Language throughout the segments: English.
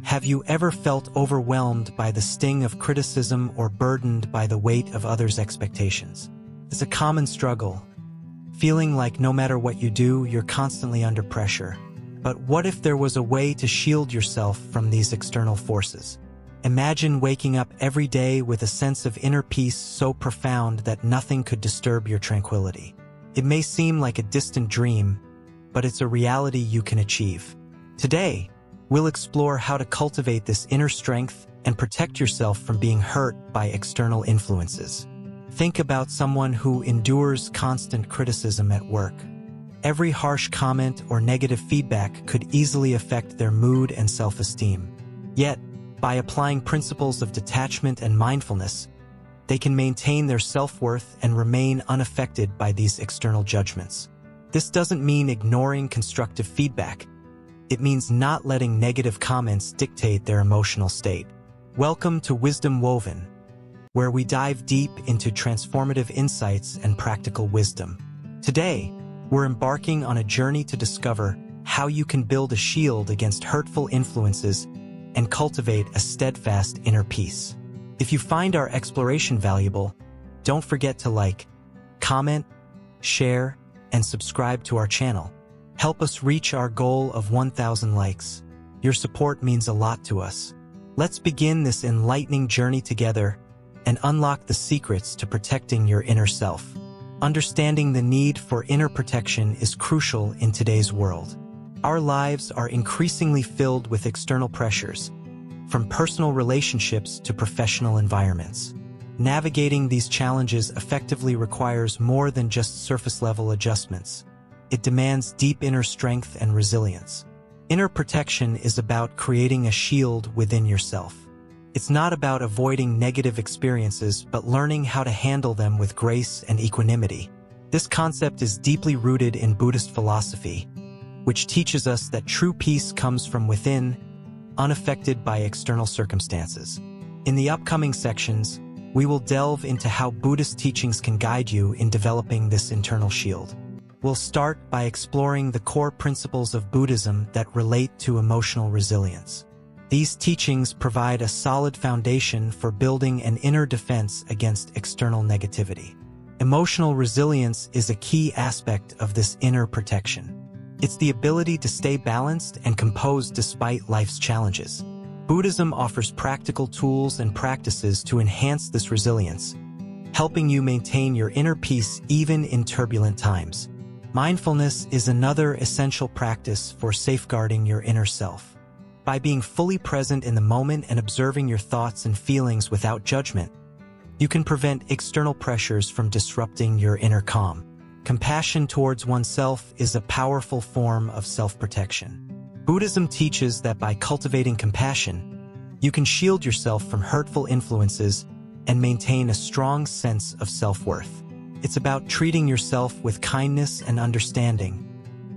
Have you ever felt overwhelmed by the sting of criticism or burdened by the weight of others' expectations? It's a common struggle, feeling like no matter what you do, you're constantly under pressure. But what if there was a way to shield yourself from these external forces? Imagine waking up every day with a sense of inner peace so profound that nothing could disturb your tranquility. It may seem like a distant dream, but it's a reality you can achieve. Today, we'll explore how to cultivate this inner strength and protect yourself from being hurt by external influences. Think about someone who endures constant criticism at work. Every harsh comment or negative feedback could easily affect their mood and self-esteem. Yet, by applying principles of detachment and mindfulness, they can maintain their self-worth and remain unaffected by these external judgments. This doesn't mean ignoring constructive feedback. It means not letting negative comments dictate their emotional state. Welcome to Wisdom Woven, where we dive deep into transformative insights and practical wisdom. Today, we're embarking on a journey to discover how you can build a shield against hurtful influences and cultivate a steadfast inner peace. If you find our exploration valuable, don't forget to like, comment, share, and subscribe to our channel. Help us reach our goal of 1,000 likes. Your support means a lot to us. Let's begin this enlightening journey together and unlock the secrets to protecting your inner self. Understanding the need for inner protection is crucial in today's world. Our lives are increasingly filled with external pressures, from personal relationships to professional environments. Navigating these challenges effectively requires more than just surface-level adjustments. It demands deep inner strength and resilience. Inner protection is about creating a shield within yourself. It's not about avoiding negative experiences, but learning how to handle them with grace and equanimity. This concept is deeply rooted in Buddhist philosophy, which teaches us that true peace comes from within, unaffected by external circumstances. In the upcoming sections, we will delve into how Buddhist teachings can guide you in developing this internal shield. We'll start by exploring the core principles of Buddhism that relate to emotional resilience. These teachings provide a solid foundation for building an inner defense against external negativity. Emotional resilience is a key aspect of this inner protection. It's the ability to stay balanced and composed despite life's challenges. Buddhism offers practical tools and practices to enhance this resilience, helping you maintain your inner peace even in turbulent times. Mindfulness is another essential practice for safeguarding your inner self. By being fully present in the moment and observing your thoughts and feelings without judgment, you can prevent external pressures from disrupting your inner calm. Compassion towards oneself is a powerful form of self-protection. Buddhism teaches that by cultivating compassion, you can shield yourself from hurtful influences and maintain a strong sense of self-worth. It's about treating yourself with kindness and understanding,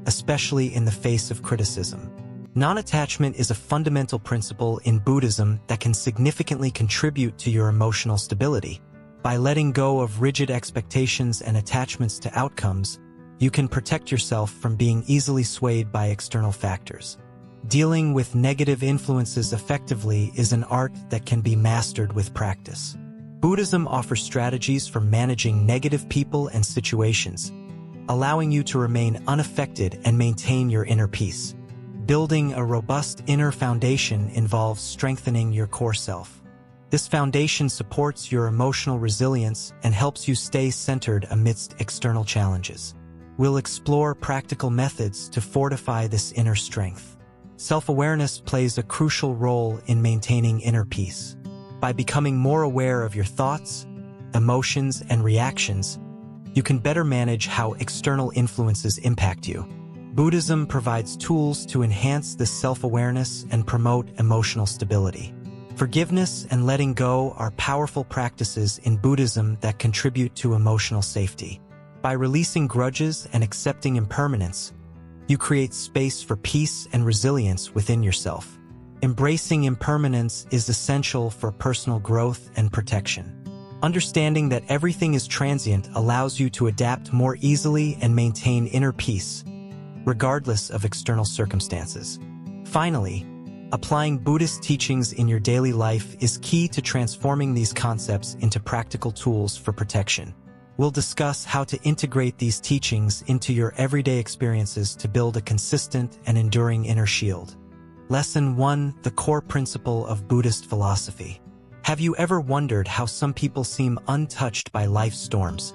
especially in the face of criticism. Non-attachment is a fundamental principle in Buddhism that can significantly contribute to your emotional stability. By letting go of rigid expectations and attachments to outcomes, you can protect yourself from being easily swayed by external factors. Dealing with negative influences effectively is an art that can be mastered with practice. Buddhism offers strategies for managing negative people and situations, allowing you to remain unaffected and maintain your inner peace. Building a robust inner foundation involves strengthening your core self. This foundation supports your emotional resilience and helps you stay centered amidst external challenges. We'll explore practical methods to fortify this inner strength. Self-awareness plays a crucial role in maintaining inner peace. By becoming more aware of your thoughts, emotions, and reactions, you can better manage how external influences impact you. Buddhism provides tools to enhance this self-awareness and promote emotional stability. Forgiveness and letting go are powerful practices in Buddhism that contribute to emotional safety. By releasing grudges and accepting impermanence, you create space for peace and resilience within yourself. Embracing impermanence is essential for personal growth and protection. Understanding that everything is transient allows you to adapt more easily and maintain inner peace, regardless of external circumstances. Finally, Applying Buddhist teachings in your daily life is key to transforming these concepts into practical tools for protection. We'll discuss how to integrate these teachings into your everyday experiences to build a consistent and enduring inner shield. Lesson 1: The core principle of Buddhist philosophy. Have you ever wondered how some people seem untouched by life's storms,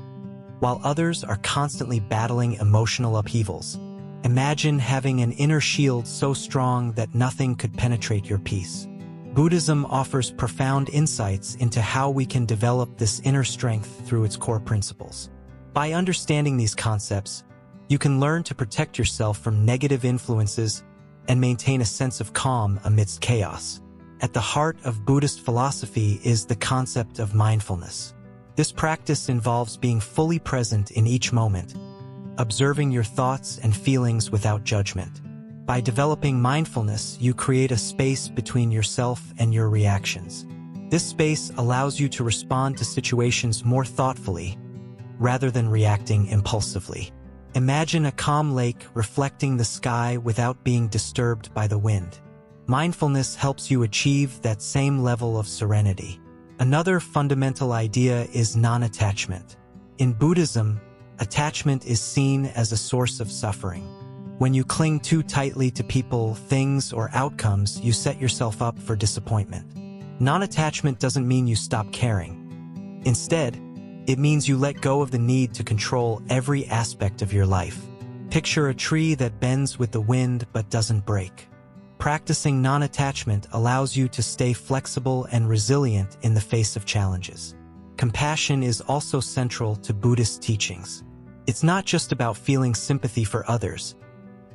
while others are constantly battling emotional upheavals? Imagine having an inner shield so strong that nothing could penetrate your peace. Buddhism offers profound insights into how we can develop this inner strength through its core principles. By understanding these concepts, you can learn to protect yourself from negative influences and maintain a sense of calm amidst chaos. At the heart of Buddhist philosophy is the concept of mindfulness. This practice involves being fully present in each moment, observing your thoughts and feelings without judgment. By developing mindfulness, you create a space between yourself and your reactions. This space allows you to respond to situations more thoughtfully, rather than reacting impulsively. Imagine a calm lake reflecting the sky without being disturbed by the wind. Mindfulness helps you achieve that same level of serenity. Another fundamental idea is non-attachment. In Buddhism, attachment is seen as a source of suffering. When you cling too tightly to people, things, or outcomes, you set yourself up for disappointment. Non-attachment doesn't mean you stop caring. Instead, it means you let go of the need to control every aspect of your life. Picture a tree that bends with the wind but doesn't break. Practicing non-attachment allows you to stay flexible and resilient in the face of challenges. Compassion is also central to Buddhist teachings. It's not just about feeling sympathy for others.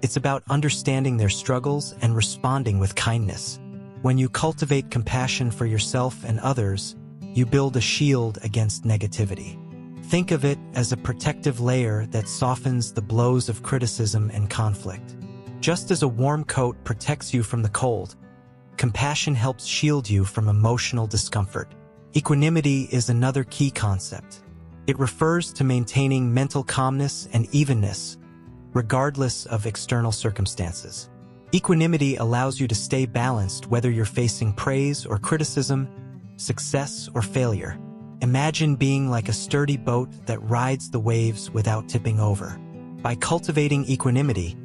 It's about understanding their struggles and responding with kindness. When you cultivate compassion for yourself and others, you build a shield against negativity. Think of it as a protective layer that softens the blows of criticism and conflict. Just as a warm coat protects you from the cold, compassion helps shield you from emotional discomfort. Equanimity is another key concept. It refers to maintaining mental calmness and evenness, regardless of external circumstances. Equanimity allows you to stay balanced whether you're facing praise or criticism, success or failure. Imagine being like a sturdy boat that rides the waves without tipping over. By cultivating equanimity,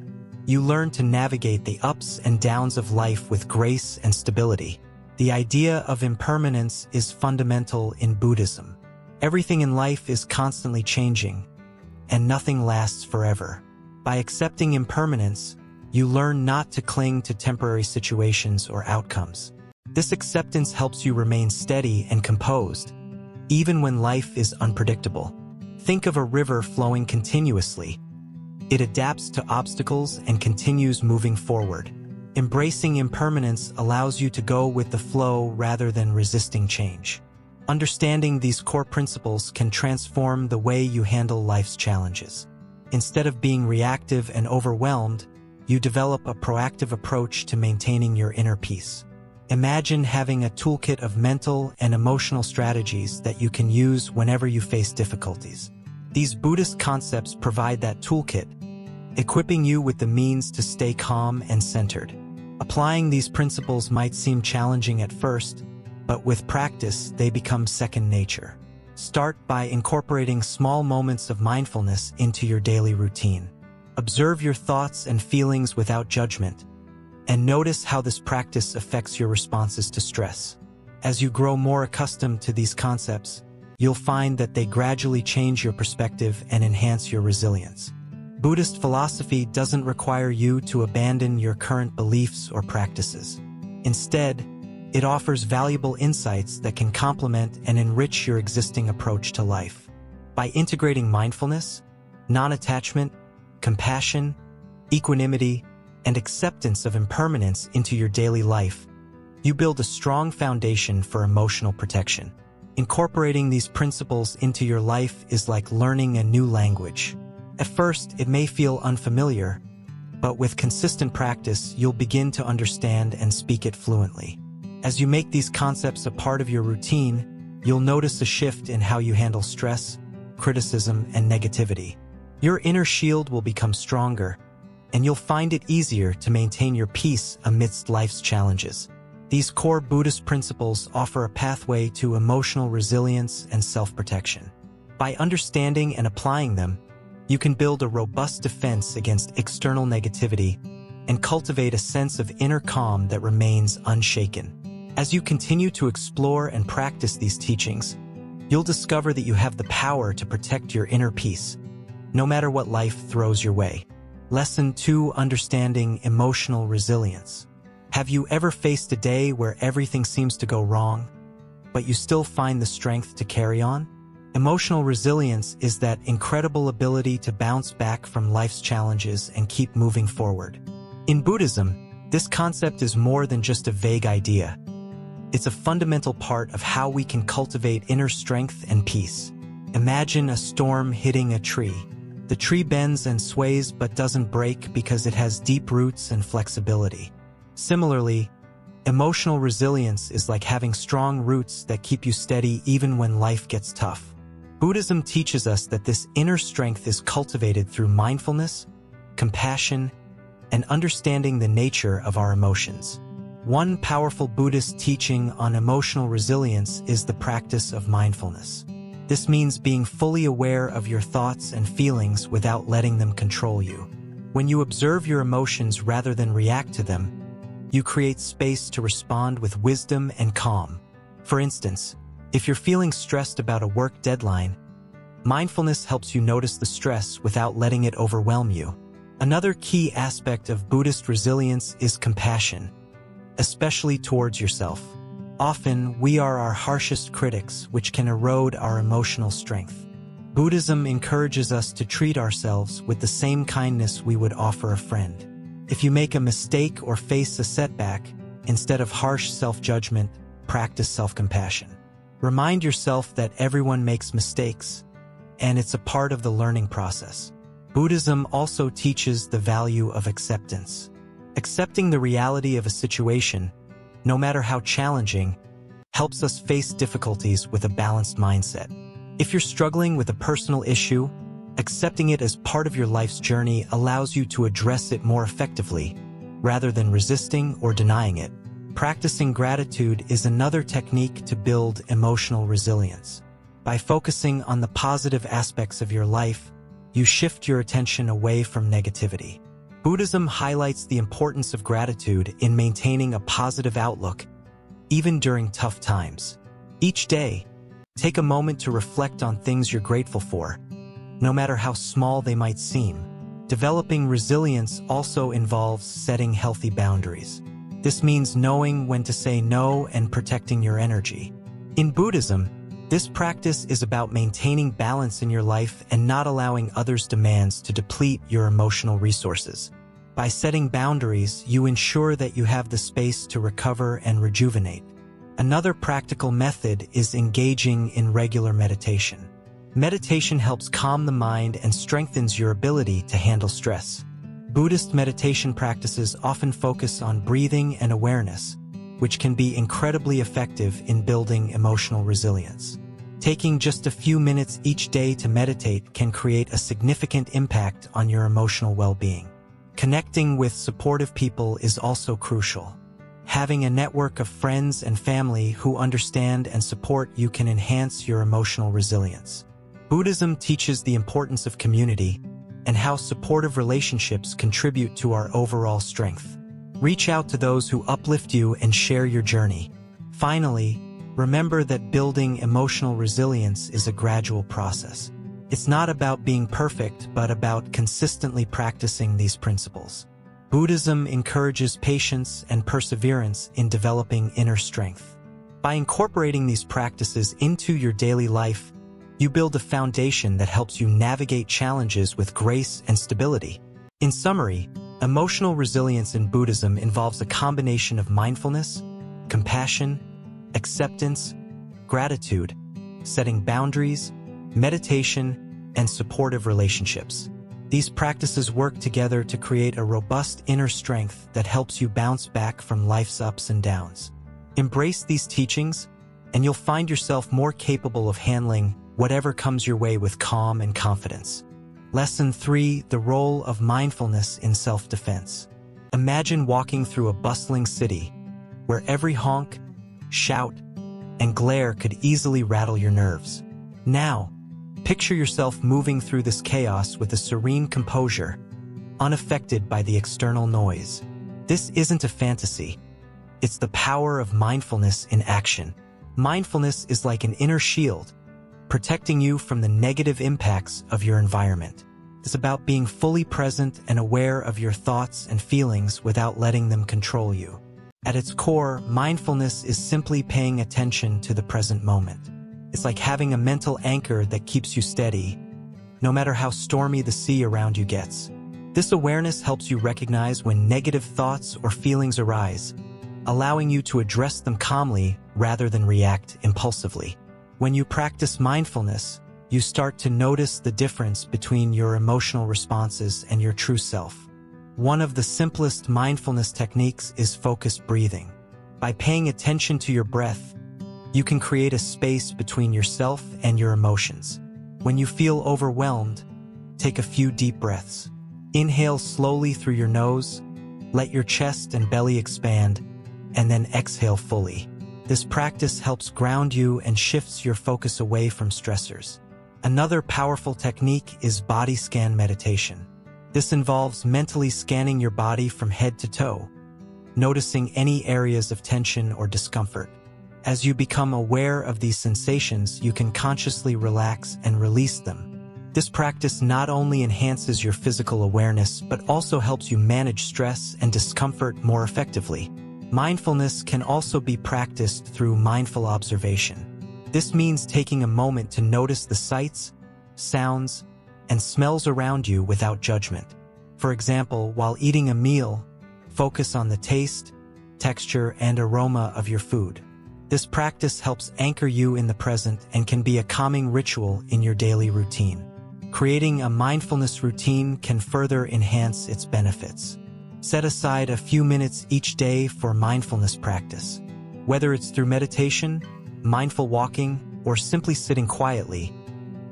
you learn to navigate the ups and downs of life with grace and stability. The idea of impermanence is fundamental in Buddhism. Everything in life is constantly changing, and nothing lasts forever. By accepting impermanence, you learn not to cling to temporary situations or outcomes. This acceptance helps you remain steady and composed, even when life is unpredictable. Think of a river flowing continuously. It adapts to obstacles and continues moving forward. Embracing impermanence allows you to go with the flow rather than resisting change. Understanding these core principles can transform the way you handle life's challenges. Instead of being reactive and overwhelmed, you develop a proactive approach to maintaining your inner peace. Imagine having a toolkit of mental and emotional strategies that you can use whenever you face difficulties. These Buddhist concepts provide that toolkit, equipping you with the means to stay calm and centered. Applying these principles might seem challenging at first, but with practice, they become second nature. Start by incorporating small moments of mindfulness into your daily routine. Observe your thoughts and feelings without judgment, and notice how this practice affects your responses to stress. As you grow more accustomed to these concepts, you'll find that they gradually change your perspective and enhance your resilience. Buddhist philosophy doesn't require you to abandon your current beliefs or practices. Instead, it offers valuable insights that can complement and enrich your existing approach to life. By integrating mindfulness, non-attachment, compassion, equanimity, and acceptance of impermanence into your daily life, you build a strong foundation for emotional protection. Incorporating these principles into your life is like learning a new language. At first, it may feel unfamiliar, but with consistent practice, you'll begin to understand and speak it fluently. As you make these concepts a part of your routine, you'll notice a shift in how you handle stress, criticism, and negativity. Your inner shield will become stronger, and you'll find it easier to maintain your peace amidst life's challenges. These core Buddhist principles offer a pathway to emotional resilience and self-protection. By understanding and applying them, you can build a robust defense against external negativity and cultivate a sense of inner calm that remains unshaken. As you continue to explore and practice these teachings, you'll discover that you have the power to protect your inner peace, no matter what life throws your way. Lesson 2: Understanding emotional resilience. Have you ever faced a day where everything seems to go wrong, but you still find the strength to carry on? Emotional resilience is that incredible ability to bounce back from life's challenges and keep moving forward. In Buddhism, this concept is more than just a vague idea. It's a fundamental part of how we can cultivate inner strength and peace. Imagine a storm hitting a tree. The tree bends and sways but doesn't break because it has deep roots and flexibility. Similarly, emotional resilience is like having strong roots that keep you steady even when life gets tough. Buddhism teaches us that this inner strength is cultivated through mindfulness, compassion, and understanding the nature of our emotions. One powerful Buddhist teaching on emotional resilience is the practice of mindfulness. This means being fully aware of your thoughts and feelings without letting them control you. When you observe your emotions rather than react to them, you create space to respond with wisdom and calm. For instance, if you're feeling stressed about a work deadline, mindfulness helps you notice the stress without letting it overwhelm you. Another key aspect of Buddhist resilience is compassion, especially towards yourself. Often, we are our harshest critics, which can erode our emotional strength. Buddhism encourages us to treat ourselves with the same kindness we would offer a friend. If you make a mistake or face a setback, instead of harsh self-judgment, practice self-compassion. Remind yourself that everyone makes mistakes, and it's a part of the learning process. Buddhism also teaches the value of acceptance. Accepting the reality of a situation, no matter how challenging, helps us face difficulties with a balanced mindset. If you're struggling with a personal issue, accepting it as part of your life's journey allows you to address it more effectively, rather than resisting or denying it. Practicing gratitude is another technique to build emotional resilience. By focusing on the positive aspects of your life, you shift your attention away from negativity. Buddhism highlights the importance of gratitude in maintaining a positive outlook, even during tough times. Each day, take a moment to reflect on things you're grateful for, no matter how small they might seem. Developing resilience also involves setting healthy boundaries. This means knowing when to say no and protecting your energy. In Buddhism, this practice is about maintaining balance in your life and not allowing others' demands to deplete your emotional resources. By setting boundaries, you ensure that you have the space to recover and rejuvenate. Another practical method is engaging in regular meditation. Meditation helps calm the mind and strengthens your ability to handle stress. Buddhist meditation practices often focus on breathing and awareness, which can be incredibly effective in building emotional resilience. Taking just a few minutes each day to meditate can create a significant impact on your emotional well-being. Connecting with supportive people is also crucial. Having a network of friends and family who understand and support you can enhance your emotional resilience. Buddhism teaches the importance of community and how supportive relationships contribute to our overall strength. Reach out to those who uplift you and share your journey. Finally, remember that building emotional resilience is a gradual process. It's not about being perfect, but about consistently practicing these principles. Buddhism encourages patience and perseverance in developing inner strength. By incorporating these practices into your daily life, you build a foundation that helps you navigate challenges with grace and stability. In summary, emotional resilience in Buddhism involves a combination of mindfulness, compassion, acceptance, gratitude, setting boundaries, meditation, and supportive relationships. These practices work together to create a robust inner strength that helps you bounce back from life's ups and downs. Embrace these teachings, and you'll find yourself more capable of handling whatever comes your way with calm and confidence. Lesson 3: The role of mindfulness in self-defense. Imagine walking through a bustling city where every honk, shout, and glare could easily rattle your nerves. Now, picture yourself moving through this chaos with a serene composure, unaffected by the external noise. This isn't a fantasy. It's the power of mindfulness in action. Mindfulness is like an inner shield, protecting you from the negative impacts of your environment. It's about being fully present and aware of your thoughts and feelings without letting them control you. At its core, mindfulness is simply paying attention to the present moment. It's like having a mental anchor that keeps you steady, no matter how stormy the sea around you gets. This awareness helps you recognize when negative thoughts or feelings arise, allowing you to address them calmly rather than react impulsively. When you practice mindfulness, you start to notice the difference between your emotional responses and your true self. One of the simplest mindfulness techniques is focused breathing. By paying attention to your breath, you can create a space between yourself and your emotions. When you feel overwhelmed, take a few deep breaths. Inhale slowly through your nose, let your chest and belly expand, and then exhale fully. This practice helps ground you and shifts your focus away from stressors. Another powerful technique is body scan meditation. This involves mentally scanning your body from head to toe, noticing any areas of tension or discomfort. As you become aware of these sensations, you can consciously relax and release them. This practice not only enhances your physical awareness, but also helps you manage stress and discomfort more effectively. Mindfulness can also be practiced through mindful observation. This means taking a moment to notice the sights, sounds, and smells around you without judgment. For example, while eating a meal, focus on the taste, texture, and aroma of your food. This practice helps anchor you in the present and can be a calming ritual in your daily routine. Creating a mindfulness routine can further enhance its benefits. Set aside a few minutes each day for mindfulness practice. Whether it's through meditation, mindful walking, or simply sitting quietly,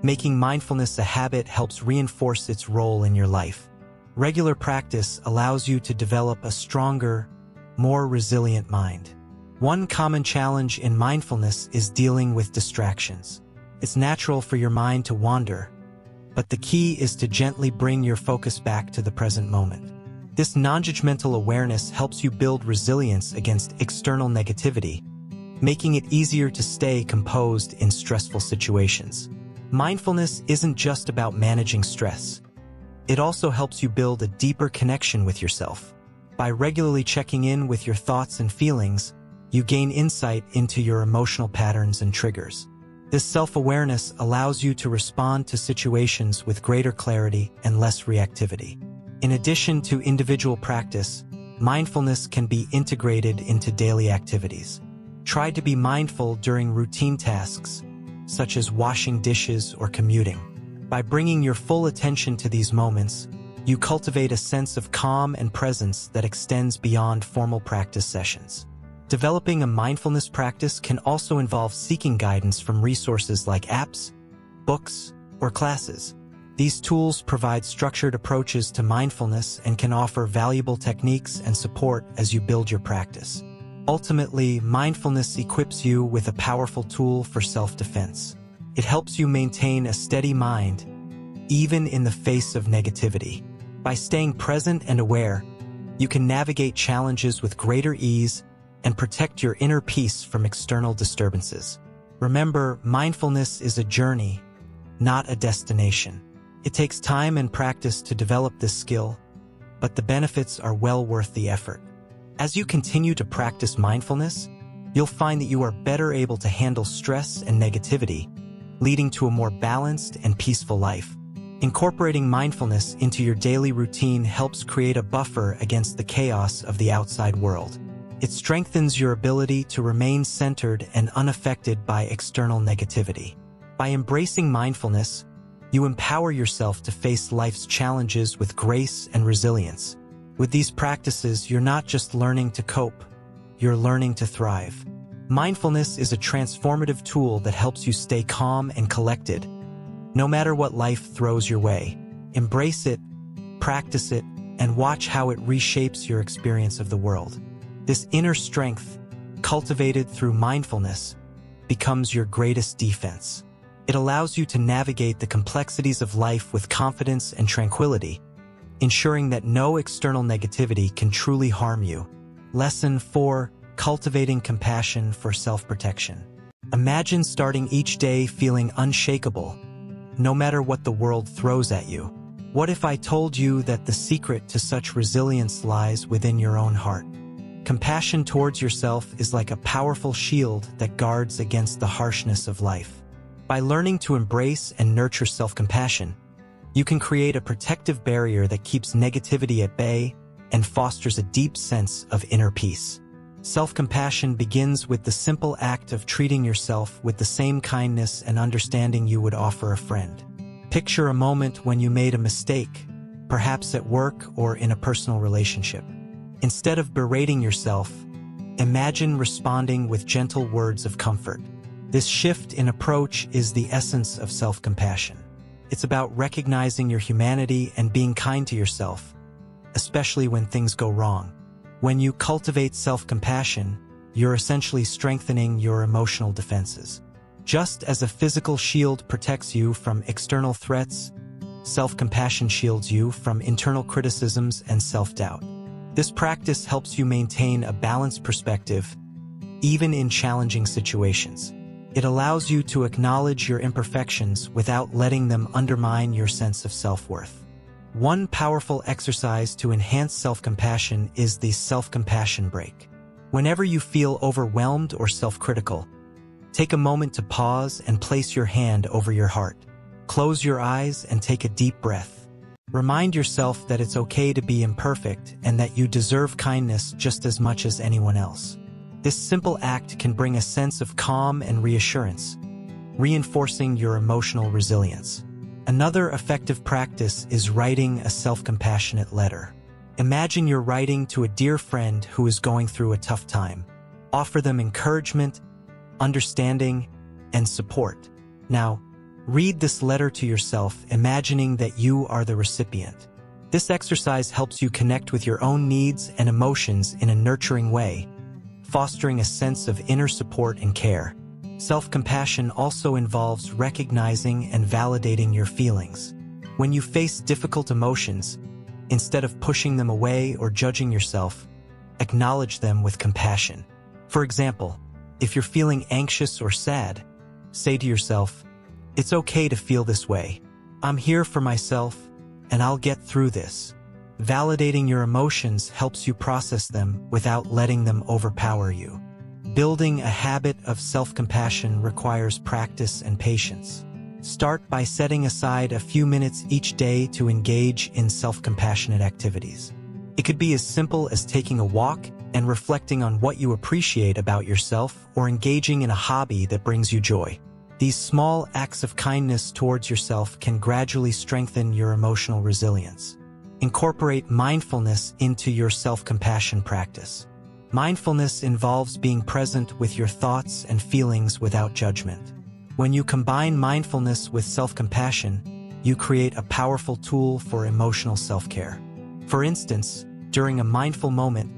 making mindfulness a habit helps reinforce its role in your life. Regular practice allows you to develop a stronger, more resilient mind. One common challenge in mindfulness is dealing with distractions. It's natural for your mind to wander, but the key is to gently bring your focus back to the present moment. This non-judgmental awareness helps you build resilience against external negativity, making it easier to stay composed in stressful situations. Mindfulness isn't just about managing stress. It also helps you build a deeper connection with yourself. By regularly checking in with your thoughts and feelings, you gain insight into your emotional patterns and triggers. This self-awareness allows you to respond to situations with greater clarity and less reactivity. In addition to individual practice, mindfulness can be integrated into daily activities. Try to be mindful during routine tasks, such as washing dishes or commuting. By bringing your full attention to these moments, you cultivate a sense of calm and presence that extends beyond formal practice sessions. Developing a mindfulness practice can also involve seeking guidance from resources like apps, books, or classes. These tools provide structured approaches to mindfulness and can offer valuable techniques and support as you build your practice. Ultimately, mindfulness equips you with a powerful tool for self-defense. It helps you maintain a steady mind, even in the face of negativity. By staying present and aware, you can navigate challenges with greater ease and protect your inner peace from external disturbances. Remember, mindfulness is a journey, not a destination. It takes time and practice to develop this skill, but the benefits are well worth the effort. As you continue to practice mindfulness, you'll find that you are better able to handle stress and negativity, leading to a more balanced and peaceful life. Incorporating mindfulness into your daily routine helps create a buffer against the chaos of the outside world. It strengthens your ability to remain centered and unaffected by external negativity. By embracing mindfulness, you empower yourself to face life's challenges with grace and resilience. With these practices, you're not just learning to cope, you're learning to thrive. Mindfulness is a transformative tool that helps you stay calm and collected, no matter what life throws your way. Embrace it, practice it, and watch how it reshapes your experience of the world. This inner strength, cultivated through mindfulness, becomes your greatest defense. It allows you to navigate the complexities of life with confidence and tranquility, ensuring that no external negativity can truly harm you. Lesson 4. Cultivating compassion for self-protection. Imagine starting each day feeling unshakable, no matter what the world throws at you. What if I told you that the secret to such resilience lies within your own heart? Compassion towards yourself is like a powerful shield that guards against the harshness of life. By learning to embrace and nurture self-compassion, you can create a protective barrier that keeps negativity at bay and fosters a deep sense of inner peace. Self-compassion begins with the simple act of treating yourself with the same kindness and understanding you would offer a friend. Picture a moment when you made a mistake, perhaps at work or in a personal relationship. Instead of berating yourself, imagine responding with gentle words of comfort. This shift in approach is the essence of self-compassion. It's about recognizing your humanity and being kind to yourself, especially when things go wrong. When you cultivate self-compassion, you're essentially strengthening your emotional defenses. Just as a physical shield protects you from external threats, self-compassion shields you from internal criticisms and self-doubt. This practice helps you maintain a balanced perspective, even in challenging situations. It allows you to acknowledge your imperfections without letting them undermine your sense of self-worth. One powerful exercise to enhance self-compassion is the self-compassion break. Whenever you feel overwhelmed or self-critical, take a moment to pause and place your hand over your heart. Close your eyes and take a deep breath. Remind yourself that it's okay to be imperfect and that you deserve kindness just as much as anyone else. This simple act can bring a sense of calm and reassurance, reinforcing your emotional resilience. Another effective practice is writing a self-compassionate letter. Imagine you're writing to a dear friend who is going through a tough time. Offer them encouragement, understanding, and support. Now, read this letter to yourself, imagining that you are the recipient. This exercise helps you connect with your own needs and emotions in a nurturing way, fostering a sense of inner support and care. Self-compassion also involves recognizing and validating your feelings. When you face difficult emotions, instead of pushing them away or judging yourself, acknowledge them with compassion. For example, if you're feeling anxious or sad, say to yourself, "It's okay to feel this way. I'm here for myself, and I'll get through this." Validating your emotions helps you process them without letting them overpower you. Building a habit of self-compassion requires practice and patience. Start by setting aside a few minutes each day to engage in self-compassionate activities. It could be as simple as taking a walk and reflecting on what you appreciate about yourself or engaging in a hobby that brings you joy. These small acts of kindness towards yourself can gradually strengthen your emotional resilience. Incorporate mindfulness into your self-compassion practice. Mindfulness involves being present with your thoughts and feelings without judgment. When you combine mindfulness with self-compassion, you create a powerful tool for emotional self-care. For instance, during a mindful moment,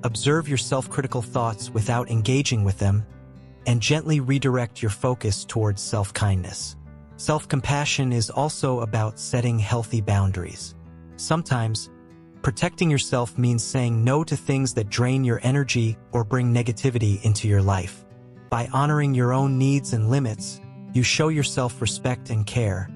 observe your self-critical thoughts without engaging with them, and gently redirect your focus towards self-kindness. Self-compassion is also about setting healthy boundaries. Sometimes, protecting yourself means saying no to things that drain your energy or bring negativity into your life. By honoring your own needs and limits, you show yourself respect and care,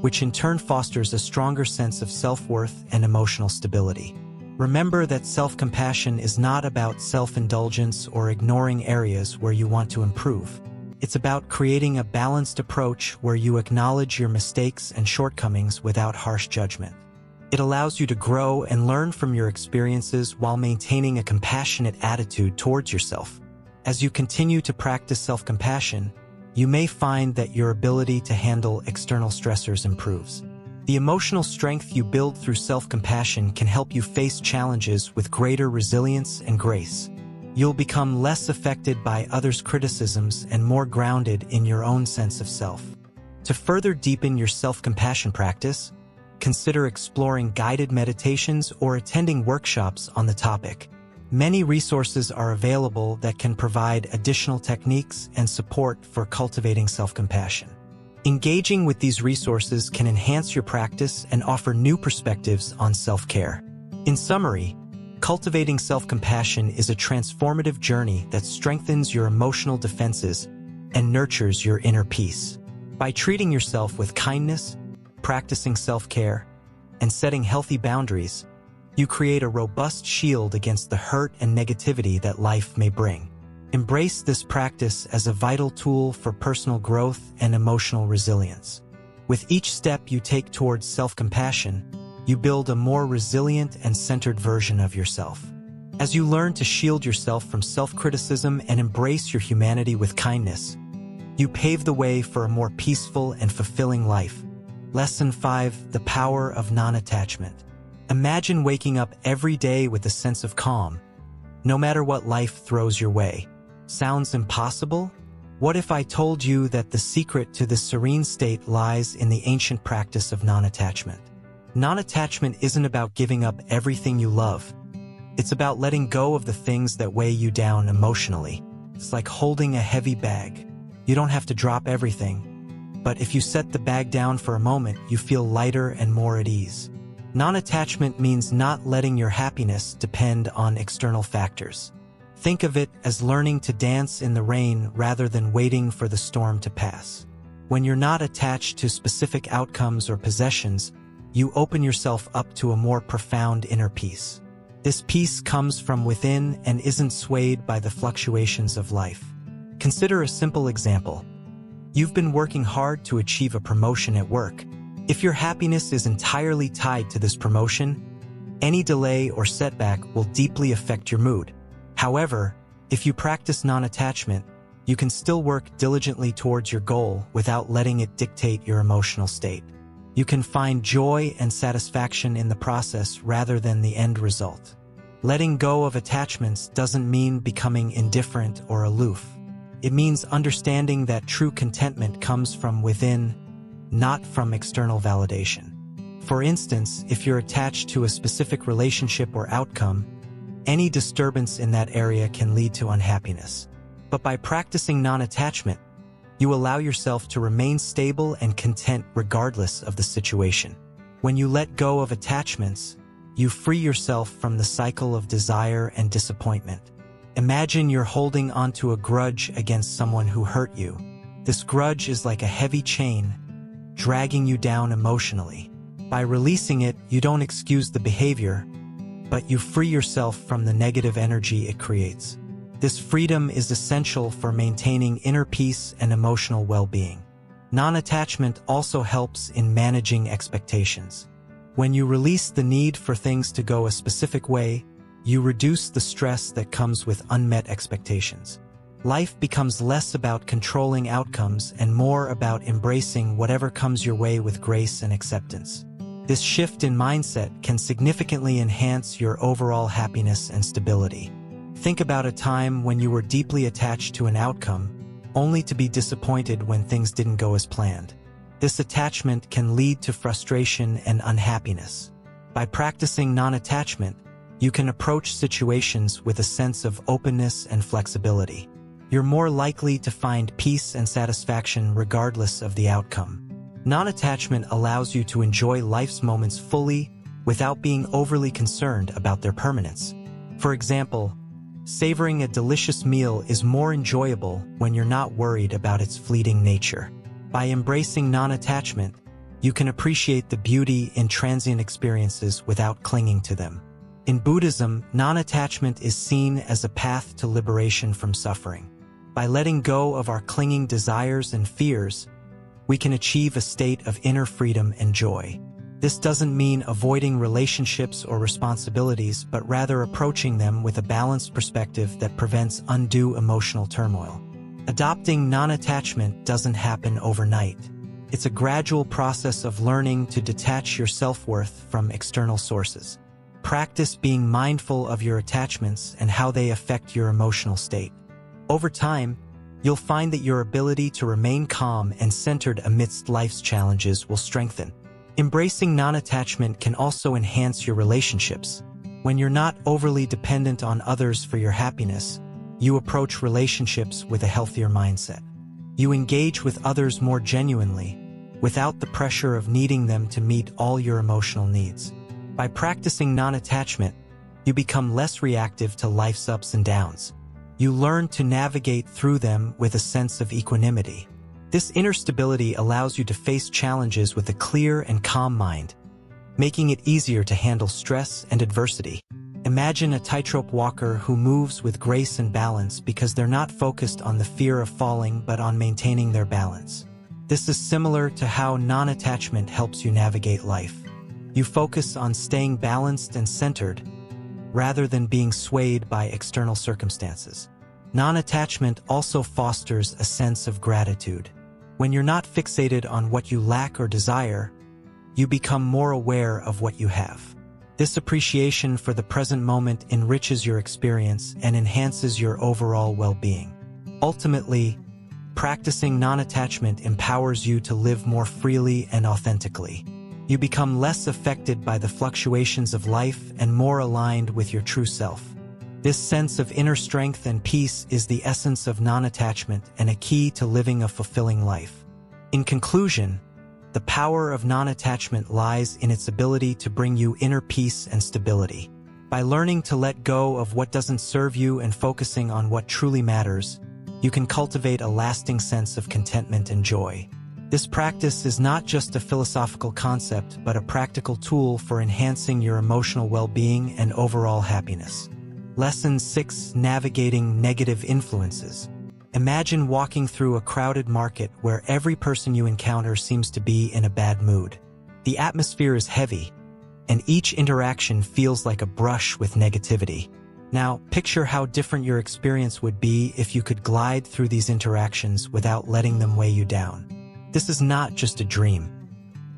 which in turn fosters a stronger sense of self-worth and emotional stability. Remember that self-compassion is not about self-indulgence or ignoring areas where you want to improve. It's about creating a balanced approach where you acknowledge your mistakes and shortcomings without harsh judgment. It allows you to grow and learn from your experiences while maintaining a compassionate attitude towards yourself. As you continue to practice self-compassion, you may find that your ability to handle external stressors improves. The emotional strength you build through self-compassion can help you face challenges with greater resilience and grace. You'll become less affected by others' criticisms and more grounded in your own sense of self. To further deepen your self-compassion practice, consider exploring guided meditations or attending workshops on the topic. Many resources are available that can provide additional techniques and support for cultivating self-compassion. Engaging with these resources can enhance your practice and offer new perspectives on self-care. In summary, cultivating self-compassion is a transformative journey that strengthens your emotional defenses and nurtures your inner peace. By treating yourself with kindness, practicing self-care, and setting healthy boundaries, you create a robust shield against the hurt and negativity that life may bring. Embrace this practice as a vital tool for personal growth and emotional resilience. With each step you take towards self-compassion, you build a more resilient and centered version of yourself. As you learn to shield yourself from self-criticism and embrace your humanity with kindness, you pave the way for a more peaceful and fulfilling life. Lesson 5: The Power of Non-Attachment. Imagine waking up every day with a sense of calm, no matter what life throws your way. Sounds impossible? What if I told you that the secret to this serene state lies in the ancient practice of non-attachment? Non-attachment isn't about giving up everything you love. It's about letting go of the things that weigh you down emotionally. It's like holding a heavy bag. You don't have to drop everything, but if you set the bag down for a moment, you feel lighter and more at ease. Non-attachment means not letting your happiness depend on external factors. Think of it as learning to dance in the rain rather than waiting for the storm to pass. When you're not attached to specific outcomes or possessions, you open yourself up to a more profound inner peace. This peace comes from within and isn't swayed by the fluctuations of life. Consider a simple example. You've been working hard to achieve a promotion at work. If your happiness is entirely tied to this promotion, any delay or setback will deeply affect your mood. However, if you practice non-attachment, you can still work diligently towards your goal without letting it dictate your emotional state. You can find joy and satisfaction in the process rather than the end result. Letting go of attachments doesn't mean becoming indifferent or aloof. It means understanding that true contentment comes from within, not from external validation. For instance, if you're attached to a specific relationship or outcome, any disturbance in that area can lead to unhappiness. But by practicing non-attachment, you allow yourself to remain stable and content regardless of the situation. When you let go of attachments, you free yourself from the cycle of desire and disappointment. Imagine you're holding onto a grudge against someone who hurt you. This grudge is like a heavy chain, dragging you down emotionally. By releasing it, you don't excuse the behavior, but you free yourself from the negative energy it creates. This freedom is essential for maintaining inner peace and emotional well-being. Non-attachment also helps in managing expectations. When you release the need for things to go a specific way, you reduce the stress that comes with unmet expectations. Life becomes less about controlling outcomes and more about embracing whatever comes your way with grace and acceptance. This shift in mindset can significantly enhance your overall happiness and stability. Think about a time when you were deeply attached to an outcome, only to be disappointed when things didn't go as planned. This attachment can lead to frustration and unhappiness. By practicing non-attachment, you can approach situations with a sense of openness and flexibility. You're more likely to find peace and satisfaction regardless of the outcome. Non-attachment allows you to enjoy life's moments fully without being overly concerned about their permanence. For example, savoring a delicious meal is more enjoyable when you're not worried about its fleeting nature. By embracing non-attachment, you can appreciate the beauty in transient experiences without clinging to them. In Buddhism, non-attachment is seen as a path to liberation from suffering. By letting go of our clinging desires and fears, we can achieve a state of inner freedom and joy. This doesn't mean avoiding relationships or responsibilities, but rather approaching them with a balanced perspective that prevents undue emotional turmoil. Adopting non-attachment doesn't happen overnight. It's a gradual process of learning to detach your self-worth from external sources. Practice being mindful of your attachments and how they affect your emotional state. Over time, you'll find that your ability to remain calm and centered amidst life's challenges will strengthen. Embracing non-attachment can also enhance your relationships. When you're not overly dependent on others for your happiness, you approach relationships with a healthier mindset. You engage with others more genuinely, without the pressure of needing them to meet all your emotional needs. By practicing non-attachment, you become less reactive to life's ups and downs. You learn to navigate through them with a sense of equanimity. This inner stability allows you to face challenges with a clear and calm mind, making it easier to handle stress and adversity. Imagine a tightrope walker who moves with grace and balance because they're not focused on the fear of falling but on maintaining their balance. This is similar to how non-attachment helps you navigate life. You focus on staying balanced and centered, rather than being swayed by external circumstances. Non-attachment also fosters a sense of gratitude. When you're not fixated on what you lack or desire, you become more aware of what you have. This appreciation for the present moment enriches your experience and enhances your overall well-being. Ultimately, practicing non-attachment empowers you to live more freely and authentically. You become less affected by the fluctuations of life and more aligned with your true self. This sense of inner strength and peace is the essence of non-attachment and a key to living a fulfilling life. In conclusion, the power of non-attachment lies in its ability to bring you inner peace and stability. By learning to let go of what doesn't serve you and focusing on what truly matters, you can cultivate a lasting sense of contentment and joy. This practice is not just a philosophical concept, but a practical tool for enhancing your emotional well-being and overall happiness. Lesson 6: Navigating Negative Influences. Imagine walking through a crowded market where every person you encounter seems to be in a bad mood. The atmosphere is heavy, and each interaction feels like a brush with negativity. Now, picture how different your experience would be if you could glide through these interactions without letting them weigh you down. This is not just a dream.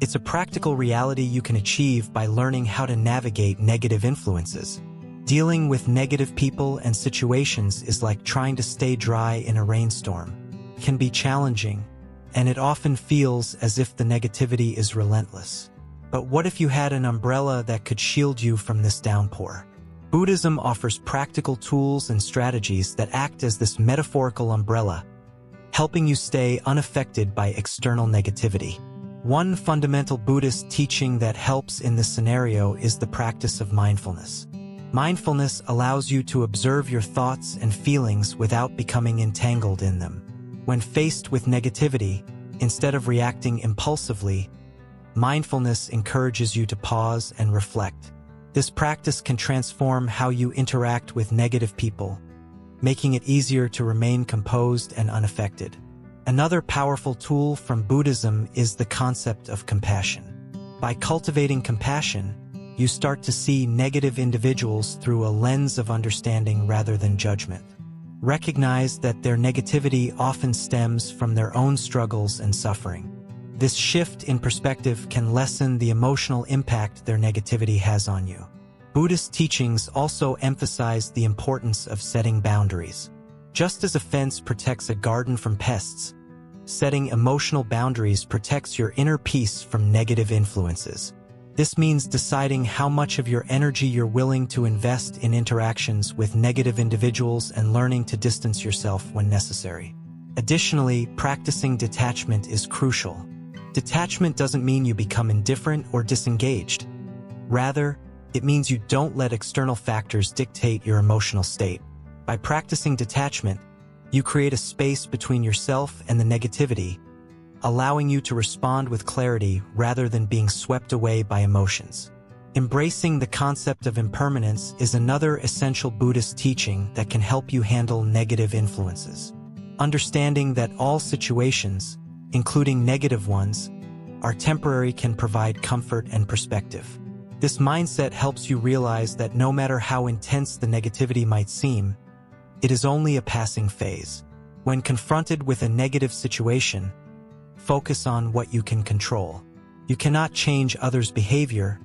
It's a practical reality you can achieve by learning how to navigate negative influences. Dealing with negative people and situations is like trying to stay dry in a rainstorm. It can be challenging, and it often feels as if the negativity is relentless. But what if you had an umbrella that could shield you from this downpour? Buddhism offers practical tools and strategies that act as this metaphorical umbrella, helping you stay unaffected by external negativity. One fundamental Buddhist teaching that helps in this scenario is the practice of mindfulness. Mindfulness allows you to observe your thoughts and feelings without becoming entangled in them. When faced with negativity, instead of reacting impulsively, mindfulness encourages you to pause and reflect. This practice can transform how you interact with negative people, making it easier to remain composed and unaffected. Another powerful tool from Buddhism is the concept of compassion. By cultivating compassion, you start to see negative individuals through a lens of understanding rather than judgment. Recognize that their negativity often stems from their own struggles and suffering. This shift in perspective can lessen the emotional impact their negativity has on you. Buddhist teachings also emphasize the importance of setting boundaries. Just as a fence protects a garden from pests, setting emotional boundaries protects your inner peace from negative influences. This means deciding how much of your energy you're willing to invest in interactions with negative individuals and learning to distance yourself when necessary. Additionally, practicing detachment is crucial. Detachment doesn't mean you become indifferent or disengaged. Rather, it means you don't let external factors dictate your emotional state. By practicing detachment, you create a space between yourself and the negativity, allowing you to respond with clarity rather than being swept away by emotions. Embracing the concept of impermanence is another essential Buddhist teaching that can help you handle negative influences. Understanding that all situations, including negative ones, are temporary can provide comfort and perspective. This mindset helps you realize that no matter how intense the negativity might seem, it is only a passing phase. When confronted with a negative situation, focus on what you can control. You cannot change others' behavior,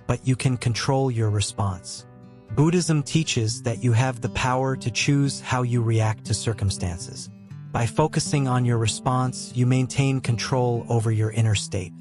but you can control your response. Buddhism teaches that you have the power to choose how you react to circumstances. By focusing on your response, you maintain control over your inner state.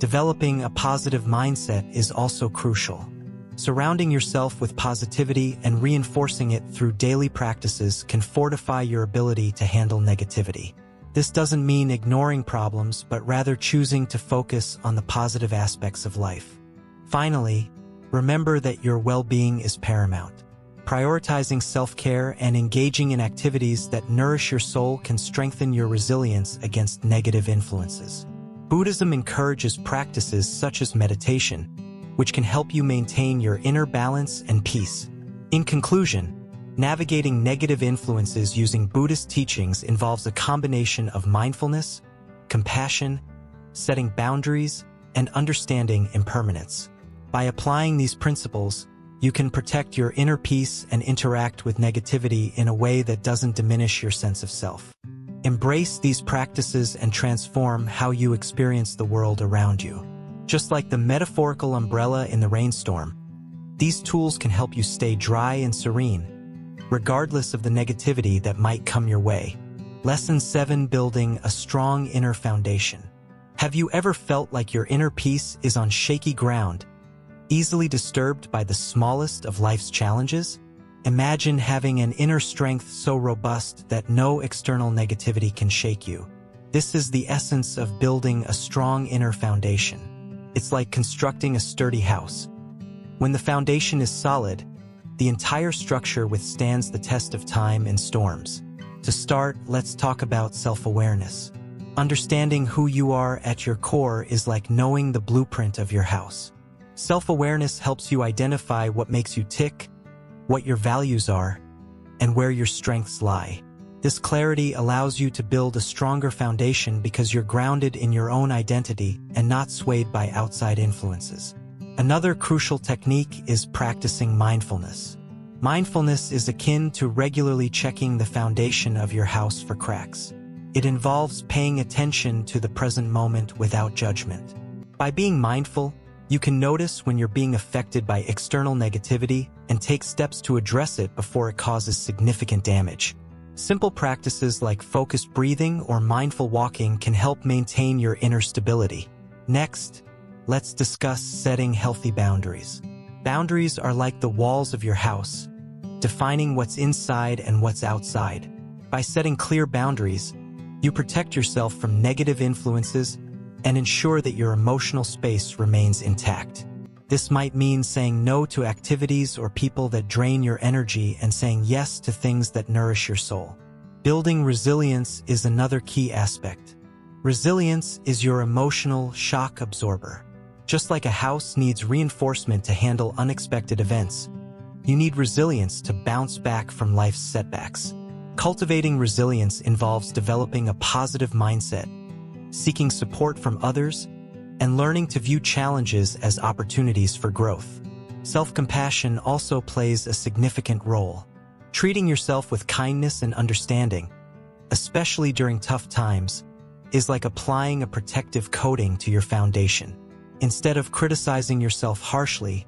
Developing a positive mindset is also crucial. Surrounding yourself with positivity and reinforcing it through daily practices can fortify your ability to handle negativity. This doesn't mean ignoring problems, but rather choosing to focus on the positive aspects of life. Finally, remember that your well-being is paramount. Prioritizing self-care and engaging in activities that nourish your soul can strengthen your resilience against negative influences. Buddhism encourages practices such as meditation, which can help you maintain your inner balance and peace. In conclusion, navigating negative influences using Buddhist teachings involves a combination of mindfulness, compassion, setting boundaries, and understanding impermanence. By applying these principles, you can protect your inner peace and interact with negativity in a way that doesn't diminish your sense of self. Embrace these practices and transform how you experience the world around you. Just like the metaphorical umbrella in the rainstorm, these tools can help you stay dry and serene, regardless of the negativity that might come your way. Lesson 7: Building a strong inner foundation. Have you ever felt like your inner peace is on shaky ground, easily disturbed by the smallest of life's challenges? Imagine having an inner strength so robust that no external negativity can shake you. This is the essence of building a strong inner foundation. It's like constructing a sturdy house. When the foundation is solid, the entire structure withstands the test of time and storms. To start, let's talk about self-awareness. Understanding who you are at your core is like knowing the blueprint of your house. Self-awareness helps you identify what makes you tick, what your values are, and where your strengths lie. This clarity allows you to build a stronger foundation because you're grounded in your own identity and not swayed by outside influences. Another crucial technique is practicing mindfulness. Mindfulness is akin to regularly checking the foundation of your house for cracks. It involves paying attention to the present moment without judgment. By being mindful, you can notice when you're being affected by external negativity and take steps to address it before it causes significant damage. Simple practices like focused breathing or mindful walking can help maintain your inner stability. Next, let's discuss setting healthy boundaries. Boundaries are like the walls of your house, defining what's inside and what's outside. By setting clear boundaries, you protect yourself from negative influences and ensure that your emotional space remains intact. This might mean saying no to activities or people that drain your energy and saying yes to things that nourish your soul. Building resilience is another key aspect. Resilience is your emotional shock absorber. Just like a house needs reinforcement to handle unexpected events, you need resilience to bounce back from life's setbacks. Cultivating resilience involves developing a positive mindset, seeking support from others, and learning to view challenges as opportunities for growth. Self-compassion also plays a significant role. Treating yourself with kindness and understanding, especially during tough times, is like applying a protective coating to your foundation. Instead of criticizing yourself harshly,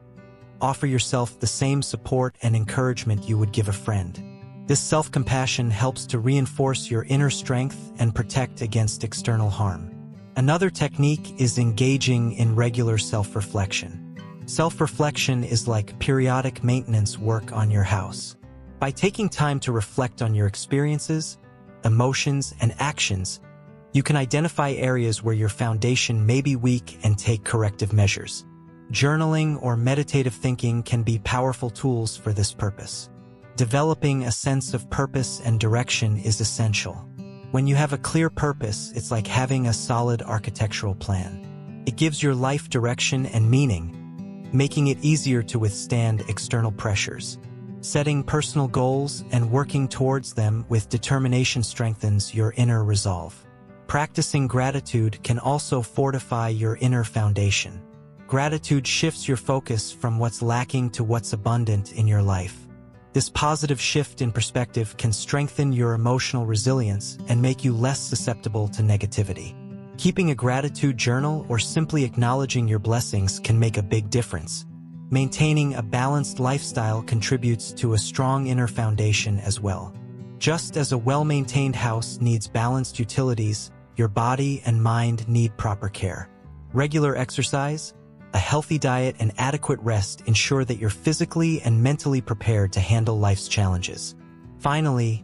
offer yourself the same support and encouragement you would give a friend. This self-compassion helps to reinforce your inner strength and protect against external harm. Another technique is engaging in regular self-reflection. Self-reflection is like periodic maintenance work on your house. By taking time to reflect on your experiences, emotions, and actions, you can identify areas where your foundation may be weak and take corrective measures. Journaling or meditative thinking can be powerful tools for this purpose. Developing a sense of purpose and direction is essential. When you have a clear purpose, it's like having a solid architectural plan. It gives your life direction and meaning, making it easier to withstand external pressures. Setting personal goals and working towards them with determination strengthens your inner resolve. Practicing gratitude can also fortify your inner foundation. Gratitude shifts your focus from what's lacking to what's abundant in your life. This positive shift in perspective can strengthen your emotional resilience and make you less susceptible to negativity. Keeping a gratitude journal or simply acknowledging your blessings can make a big difference. Maintaining a balanced lifestyle contributes to a strong inner foundation as well. Just as a well-maintained house needs balanced utilities, your body and mind need proper care. Regular exercise, a healthy diet, and adequate rest ensure that you're physically and mentally prepared to handle life's challenges. Finally,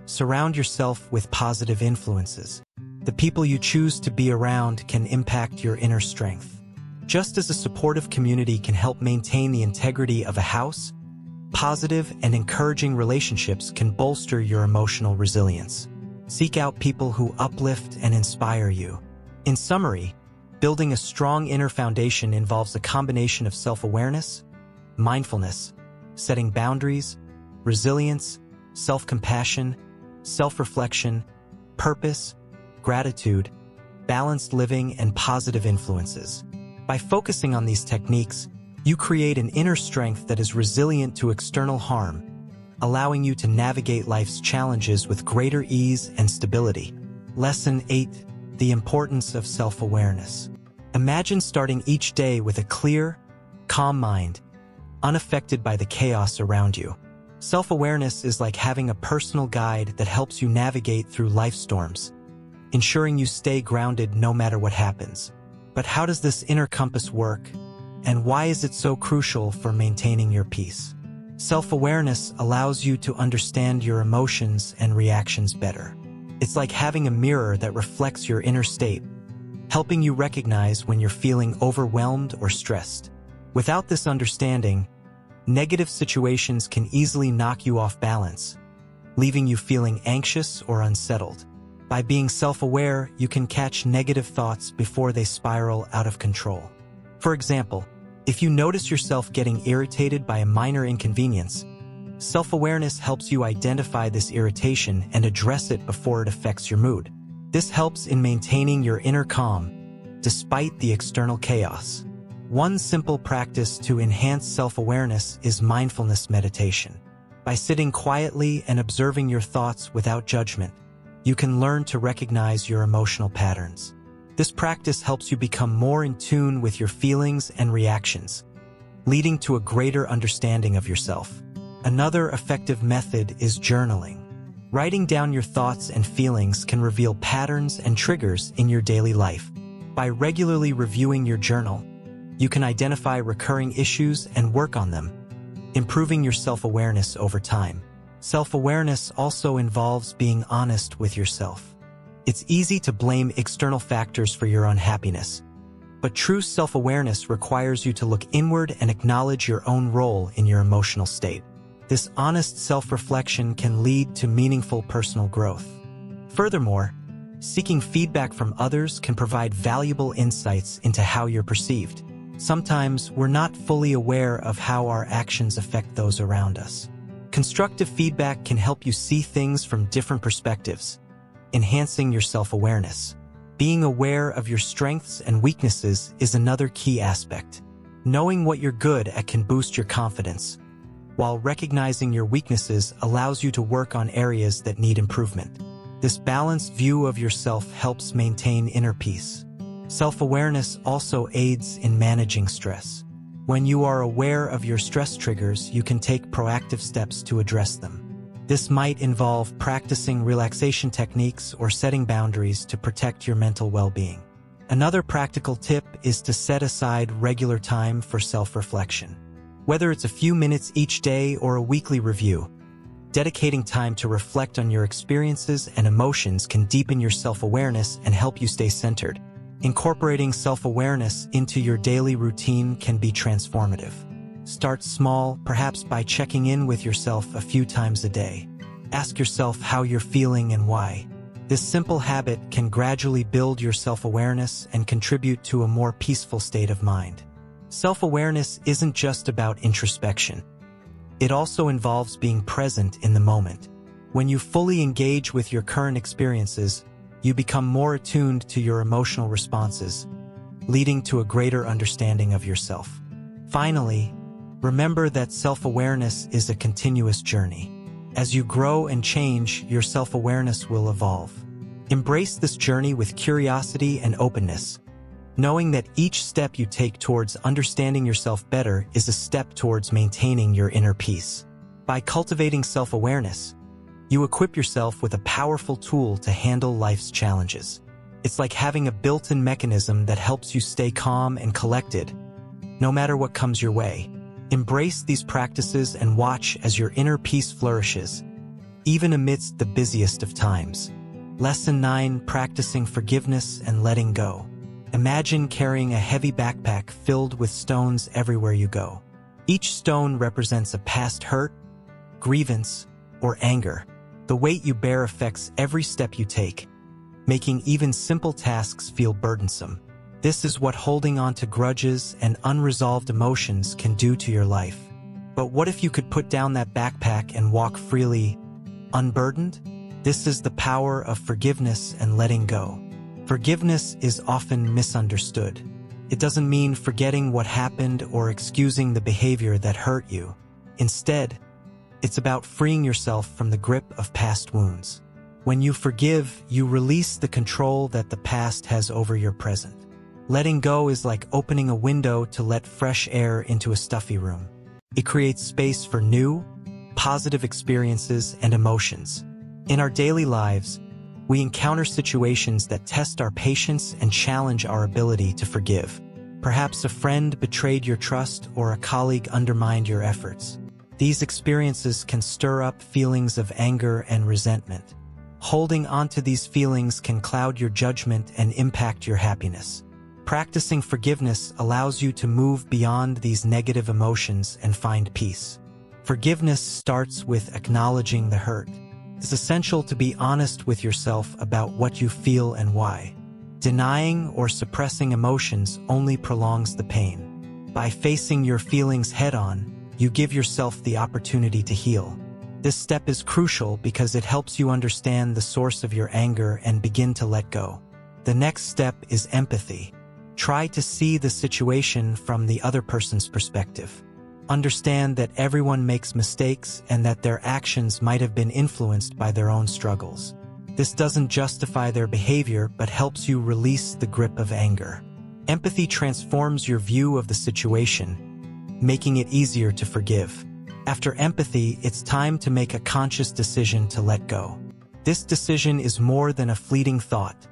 surround yourself with positive influences. The people you choose to be around can impact your inner strength. Just as a supportive community can help maintain the integrity of a house, positive and encouraging relationships can bolster your emotional resilience. Seek out people who uplift and inspire you. In summary, building a strong inner foundation involves a combination of self-awareness, mindfulness, setting boundaries, resilience, self-compassion, self-reflection, purpose, gratitude, balanced living, and positive influences. By focusing on these techniques, you create an inner strength that is resilient to external harm, allowing you to navigate life's challenges with greater ease and stability. Lesson 8: The importance of self-awareness. Imagine starting each day with a clear, calm mind, unaffected by the chaos around you. Self-awareness is like having a personal guide that helps you navigate through life storms, ensuring you stay grounded no matter what happens. But how does this inner compass work, and why is it so crucial for maintaining your peace? Self-awareness allows you to understand your emotions and reactions better. It's like having a mirror that reflects your inner state, helping you recognize when you're feeling overwhelmed or stressed. Without this understanding, negative situations can easily knock you off balance, leaving you feeling anxious or unsettled. By being self-aware, you can catch negative thoughts before they spiral out of control. For example, if you notice yourself getting irritated by a minor inconvenience, self-awareness helps you identify this irritation and address it before it affects your mood. This helps in maintaining your inner calm, despite the external chaos. One simple practice to enhance self-awareness is mindfulness meditation. By sitting quietly and observing your thoughts without judgment, you can learn to recognize your emotional patterns. This practice helps you become more in tune with your feelings and reactions, leading to a greater understanding of yourself. Another effective method is journaling. Writing down your thoughts and feelings can reveal patterns and triggers in your daily life. By regularly reviewing your journal, you can identify recurring issues and work on them, improving your self-awareness over time. Self-awareness also involves being honest with yourself. It's easy to blame external factors for your unhappiness, but true self-awareness requires you to look inward and acknowledge your own role in your emotional state. This honest self-reflection can lead to meaningful personal growth. Furthermore, seeking feedback from others can provide valuable insights into how you're perceived. Sometimes we're not fully aware of how our actions affect those around us. Constructive feedback can help you see things from different perspectives, enhancing your self-awareness. Being aware of your strengths and weaknesses is another key aspect. Knowing what you're good at can boost your confidence, while recognizing your weaknesses allows you to work on areas that need improvement. This balanced view of yourself helps maintain inner peace. Self-awareness also aids in managing stress. When you are aware of your stress triggers, you can take proactive steps to address them. This might involve practicing relaxation techniques or setting boundaries to protect your mental well-being. Another practical tip is to set aside regular time for self-reflection. Whether it's a few minutes each day or a weekly review, dedicating time to reflect on your experiences and emotions can deepen your self-awareness and help you stay centered. Incorporating self-awareness into your daily routine can be transformative. Start small, perhaps by checking in with yourself a few times a day. Ask yourself how you're feeling and why. This simple habit can gradually build your self-awareness and contribute to a more peaceful state of mind. Self-awareness isn't just about introspection. It also involves being present in the moment. When you fully engage with your current experiences, you become more attuned to your emotional responses, leading to a greater understanding of yourself. Finally, remember that self-awareness is a continuous journey. As you grow and change, your self-awareness will evolve. Embrace this journey with curiosity and openness, knowing that each step you take towards understanding yourself better is a step towards maintaining your inner peace. By cultivating self-awareness, you equip yourself with a powerful tool to handle life's challenges. It's like having a built-in mechanism that helps you stay calm and collected, no matter what comes your way. Embrace these practices and watch as your inner peace flourishes, even amidst the busiest of times. Lesson 9. Practicing forgiveness and letting go. Imagine carrying a heavy backpack filled with stones everywhere you go. Each stone represents a past hurt, grievance, or anger. The weight you bear affects every step you take, making even simple tasks feel burdensome. This is what holding on to grudges and unresolved emotions can do to your life. But what if you could put down that backpack and walk freely, unburdened? This is the power of forgiveness and letting go. Forgiveness is often misunderstood. It doesn't mean forgetting what happened or excusing the behavior that hurt you. Instead, it's about freeing yourself from the grip of past wounds. When you forgive, you release the control that the past has over your present. Letting go is like opening a window to let fresh air into a stuffy room. It creates space for new, positive experiences and emotions. In our daily lives, we encounter situations that test our patience and challenge our ability to forgive. Perhaps a friend betrayed your trust or a colleague undermined your efforts. These experiences can stir up feelings of anger and resentment. Holding onto these feelings can cloud your judgment and impact your happiness. Practicing forgiveness allows you to move beyond these negative emotions and find peace. Forgiveness starts with acknowledging the hurt. It's essential to be honest with yourself about what you feel and why. Denying or suppressing emotions only prolongs the pain. By facing your feelings head-on, you give yourself the opportunity to heal. This step is crucial because it helps you understand the source of your anger and begin to let go. The next step is empathy. Try to see the situation from the other person's perspective. Understand that everyone makes mistakes and that their actions might have been influenced by their own struggles. This doesn't justify their behavior but helps you release the grip of anger. Empathy transforms your view of the situation, making it easier to forgive. After empathy, it's time to make a conscious decision to let go. This decision is more than a fleeting thought.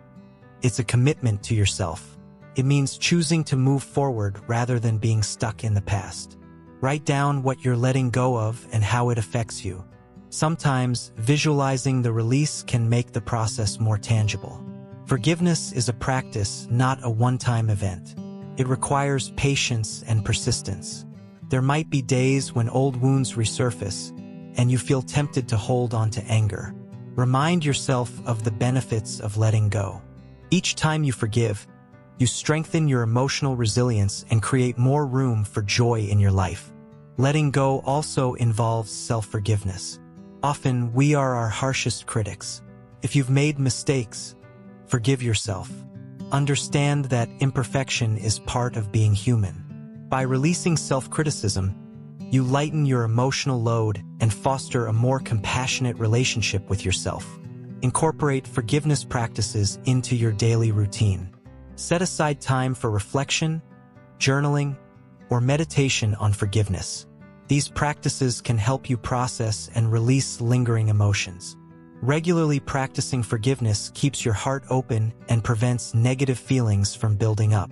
It's a commitment to yourself. It means choosing to move forward rather than being stuck in the past. Write down what you're letting go of and how it affects you. Sometimes, visualizing the release can make the process more tangible. Forgiveness is a practice, not a one-time event. It requires patience and persistence. There might be days when old wounds resurface, and you feel tempted to hold on to anger. Remind yourself of the benefits of letting go. Each time you forgive, you strengthen your emotional resilience and create more room for joy in your life. Letting go also involves self-forgiveness. Often, we are our harshest critics. If you've made mistakes, forgive yourself. Understand that imperfection is part of being human. By releasing self-criticism, you lighten your emotional load and foster a more compassionate relationship with yourself. Incorporate forgiveness practices into your daily routine. Set aside time for reflection, journaling, or meditation on forgiveness. These practices can help you process and release lingering emotions. Regularly practicing forgiveness keeps your heart open and prevents negative feelings from building up.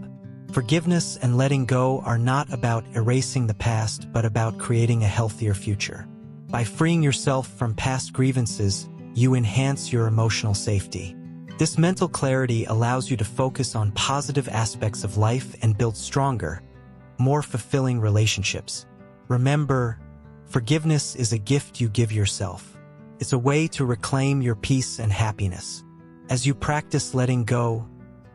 Forgiveness and letting go are not about erasing the past, but about creating a healthier future. By freeing yourself from past grievances, you enhance your emotional safety. This mental clarity allows you to focus on positive aspects of life and build stronger, more fulfilling relationships. Remember, forgiveness is a gift you give yourself. It's a way to reclaim your peace and happiness. As you practice letting go,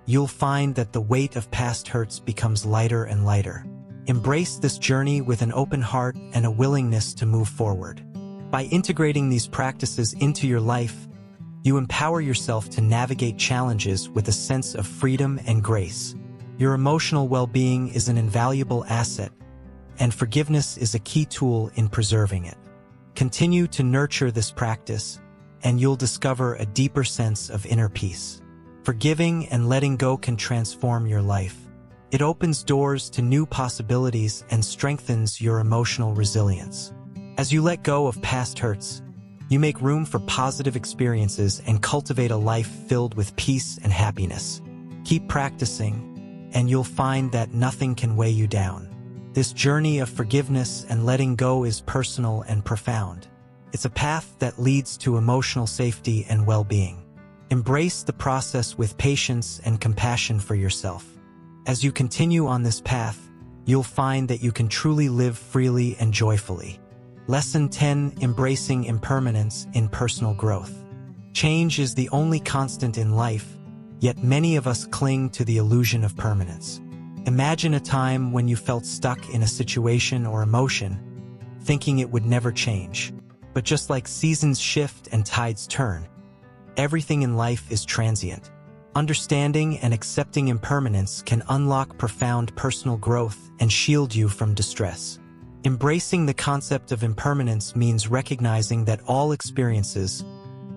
you'll find that the weight of past hurts becomes lighter and lighter. Embrace this journey with an open heart and a willingness to move forward. By integrating these practices into your life, you empower yourself to navigate challenges with a sense of freedom and grace. Your emotional well-being is an invaluable asset, and forgiveness is a key tool in preserving it. Continue to nurture this practice, and you'll discover a deeper sense of inner peace. Forgiving and letting go can transform your life. It opens doors to new possibilities and strengthens your emotional resilience. As you let go of past hurts, You make room for positive experiences and cultivate a life filled with peace and happiness. Keep practicing, and you'll find that nothing can weigh you down. This journey of forgiveness and letting go is personal and profound. It's a path that leads to emotional safety and well-being. Embrace the process with patience and compassion for yourself. As you continue on this path, you'll find that you can truly live freely and joyfully. Lesson 10: Embracing Impermanence in Personal Growth. Change is the only constant in life, yet many of us cling to the illusion of permanence. Imagine a time when you felt stuck in a situation or emotion, thinking it would never change. But just like seasons shift and tides turn, everything in life is transient. Understanding and accepting impermanence can unlock profound personal growth and shield you from distress. Embracing the concept of impermanence means recognizing that all experiences,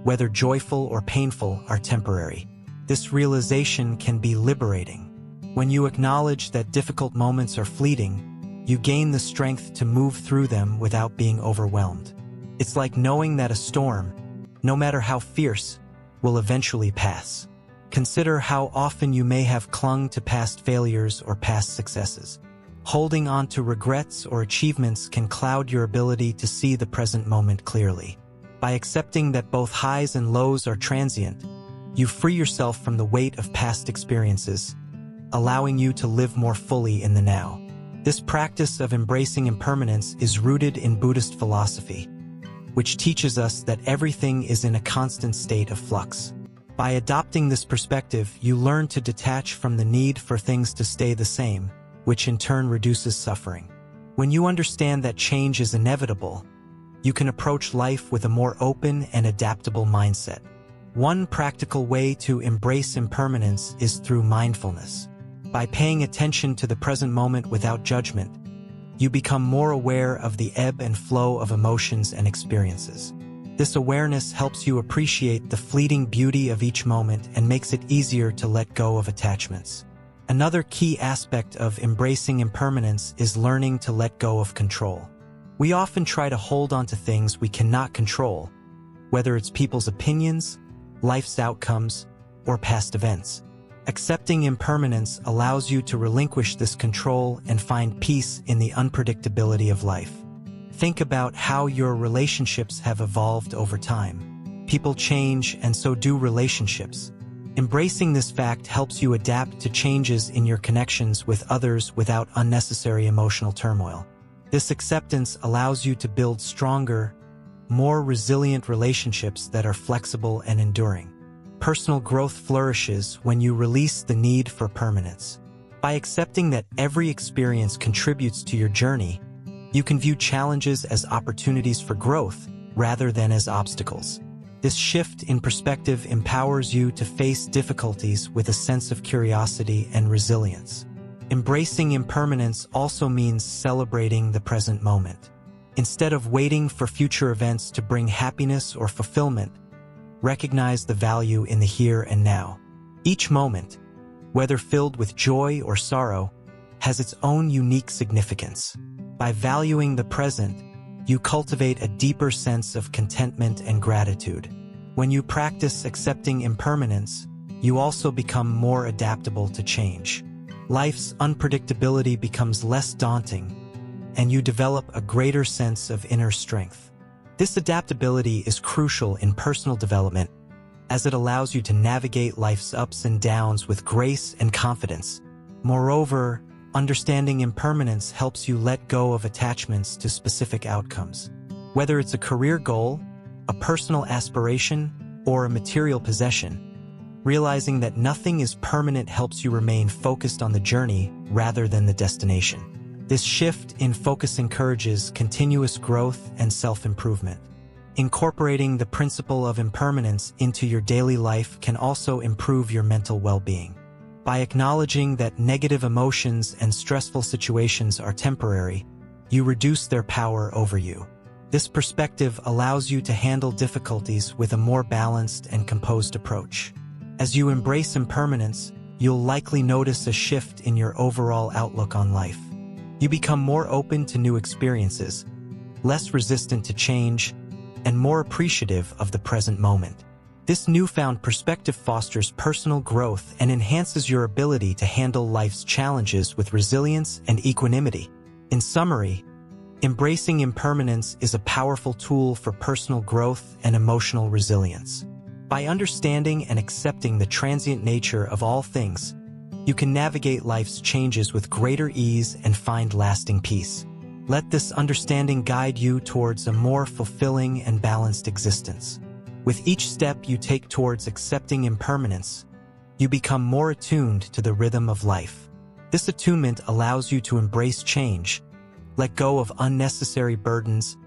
whether joyful or painful, are temporary. This realization can be liberating. When you acknowledge that difficult moments are fleeting, you gain the strength to move through them without being overwhelmed. It's like knowing that a storm, no matter how fierce, will eventually pass. Consider how often you may have clung to past failures or past successes. Holding on to regrets or achievements can cloud your ability to see the present moment clearly. By accepting that both highs and lows are transient, you free yourself from the weight of past experiences, allowing you to live more fully in the now. This practice of embracing impermanence is rooted in Buddhist philosophy, which teaches us that everything is in a constant state of flux. By adopting this perspective, you learn to detach from the need for things to stay the same, which in turn reduces suffering. When you understand that change is inevitable, you can approach life with a more open and adaptable mindset. One practical way to embrace impermanence is through mindfulness. By paying attention to the present moment without judgment, you become more aware of the ebb and flow of emotions and experiences. This awareness helps you appreciate the fleeting beauty of each moment and makes it easier to let go of attachments. Another key aspect of embracing impermanence is learning to let go of control. We often try to hold on to things we cannot control, whether it's people's opinions, life's outcomes, or past events. Accepting impermanence allows you to relinquish this control and find peace in the unpredictability of life. Think about how your relationships have evolved over time. People change, and so do relationships. Embracing this fact helps you adapt to changes in your connections with others without unnecessary emotional turmoil. This acceptance allows you to build stronger, more resilient relationships that are flexible and enduring. Personal growth flourishes when you release the need for permanence. By accepting that every experience contributes to your journey, you can view challenges as opportunities for growth rather than as obstacles. This shift in perspective empowers you to face difficulties with a sense of curiosity and resilience. Embracing impermanence also means celebrating the present moment. Instead of waiting for future events to bring happiness or fulfillment, recognize the value in the here and now. Each moment, whether filled with joy or sorrow, has its own unique significance. By valuing the present, you cultivate a deeper sense of contentment and gratitude. When you practice accepting impermanence, you also become more adaptable to change. Life's unpredictability becomes less daunting, and you develop a greater sense of inner strength. This adaptability is crucial in personal development, as it allows you to navigate life's ups and downs with grace and confidence. Moreover, understanding impermanence helps you let go of attachments to specific outcomes. Whether it's a career goal, a personal aspiration, or a material possession, realizing that nothing is permanent helps you remain focused on the journey rather than the destination. This shift in focus encourages continuous growth and self-improvement. Incorporating the principle of impermanence into your daily life can also improve your mental well-being. By acknowledging that negative emotions and stressful situations are temporary, you reduce their power over you. This perspective allows you to handle difficulties with a more balanced and composed approach. As you embrace impermanence, you'll likely notice a shift in your overall outlook on life. You become more open to new experiences, less resistant to change, and more appreciative of the present moment. This newfound perspective fosters personal growth and enhances your ability to handle life's challenges with resilience and equanimity. In summary, embracing impermanence is a powerful tool for personal growth and emotional resilience. By understanding and accepting the transient nature of all things, you can navigate life's changes with greater ease and find lasting peace. Let this understanding guide you towards a more fulfilling and balanced existence. With each step you take towards accepting impermanence, you become more attuned to the rhythm of life. This attunement allows you to embrace change, let go of unnecessary burdens,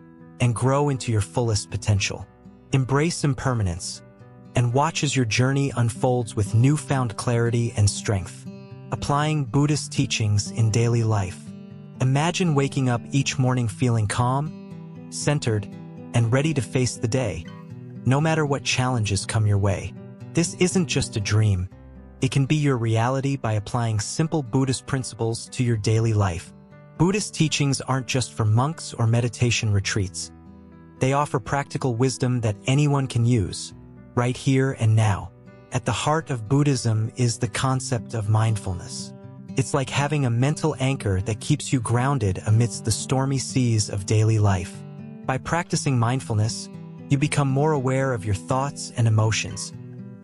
and grow into your fullest potential. Embrace impermanence, and watch as your journey unfolds with newfound clarity and strength. Applying Buddhist teachings in daily life. Imagine waking up each morning feeling calm, centered, and ready to face the day, no matter what challenges come your way. This isn't just a dream. It can be your reality by applying simple Buddhist principles to your daily life. Buddhist teachings aren't just for monks or meditation retreats. They offer practical wisdom that anyone can use, right here and now. At the heart of Buddhism is the concept of mindfulness. It's like having a mental anchor that keeps you grounded amidst the stormy seas of daily life. By practicing mindfulness, you become more aware of your thoughts and emotions,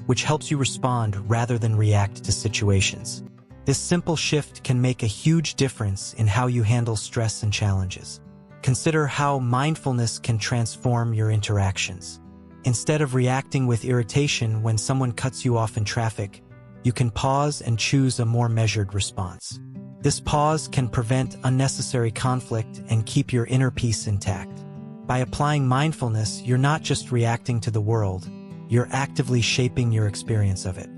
which helps you respond rather than react to situations. This simple shift can make a huge difference in how you handle stress and challenges. Consider how mindfulness can transform your interactions. Instead of reacting with irritation when someone cuts you off in traffic, you can pause and choose a more measured response. This pause can prevent unnecessary conflict and keep your inner peace intact. By applying mindfulness, you're not just reacting to the world, you're actively shaping your experience of it.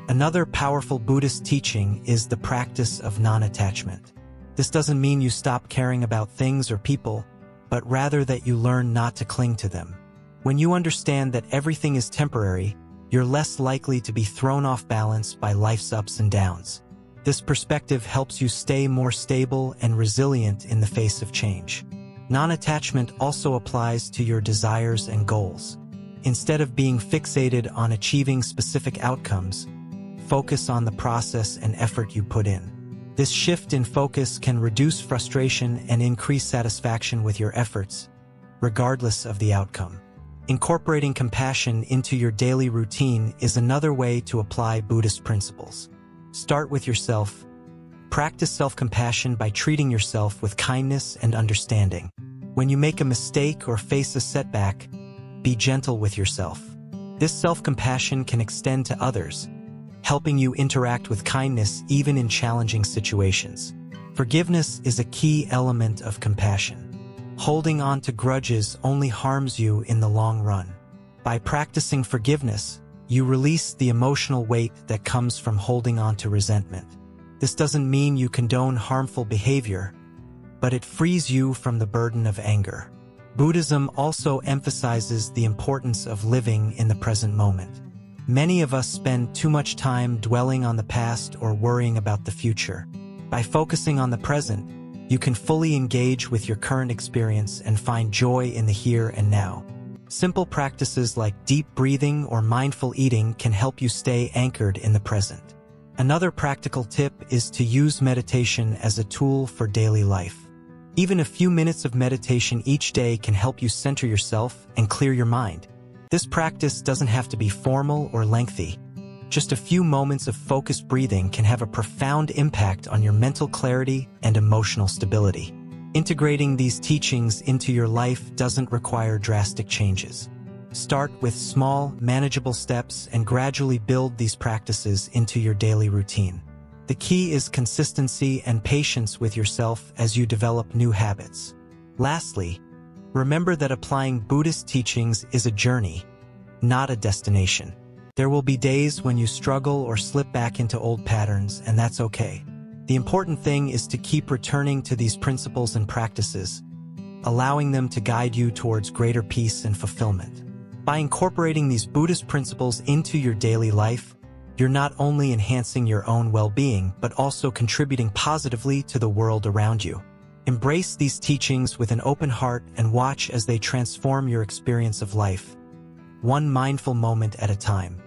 Another powerful Buddhist teaching is the practice of non-attachment. This doesn't mean you stop caring about things or people, but rather that you learn not to cling to them. When you understand that everything is temporary, you're less likely to be thrown off balance by life's ups and downs. This perspective helps you stay more stable and resilient in the face of change. Non-attachment also applies to your desires and goals. Instead of being fixated on achieving specific outcomes, focus on the process and effort you put in. This shift in focus can reduce frustration and increase satisfaction with your efforts, regardless of the outcome. Incorporating compassion into your daily routine is another way to apply Buddhist principles. Start with yourself. Practice self-compassion by treating yourself with kindness and understanding. When you make a mistake or face a setback, be gentle with yourself. This self-compassion can extend to others, helping you interact with kindness even in challenging situations. Forgiveness is a key element of compassion. Holding on to grudges only harms you in the long run. By practicing forgiveness, you release the emotional weight that comes from holding on to resentment. This doesn't mean you condone harmful behavior, but it frees you from the burden of anger. Buddhism also emphasizes the importance of living in the present moment. Many of us spend too much time dwelling on the past or worrying about the future. By focusing on the present, you can fully engage with your current experience and find joy in the here and now. Simple practices like deep breathing or mindful eating can help you stay anchored in the present. Another practical tip is to use meditation as a tool for daily life. Even a few minutes of meditation each day can help you center yourself and clear your mind. This practice doesn't have to be formal or lengthy. Just a few moments of focused breathing can have a profound impact on your mental clarity and emotional stability. Integrating these teachings into your life doesn't require drastic changes. Start with small, manageable steps and gradually build these practices into your daily routine. The key is consistency and patience with yourself as you develop new habits. Lastly, remember that applying Buddhist teachings is a journey, not a destination. There will be days when you struggle or slip back into old patterns, and that's okay. The important thing is to keep returning to these principles and practices, allowing them to guide you towards greater peace and fulfillment. By incorporating these Buddhist principles into your daily life, you're not only enhancing your own well-being, but also contributing positively to the world around you. Embrace these teachings with an open heart and watch as they transform your experience of life, one mindful moment at a time.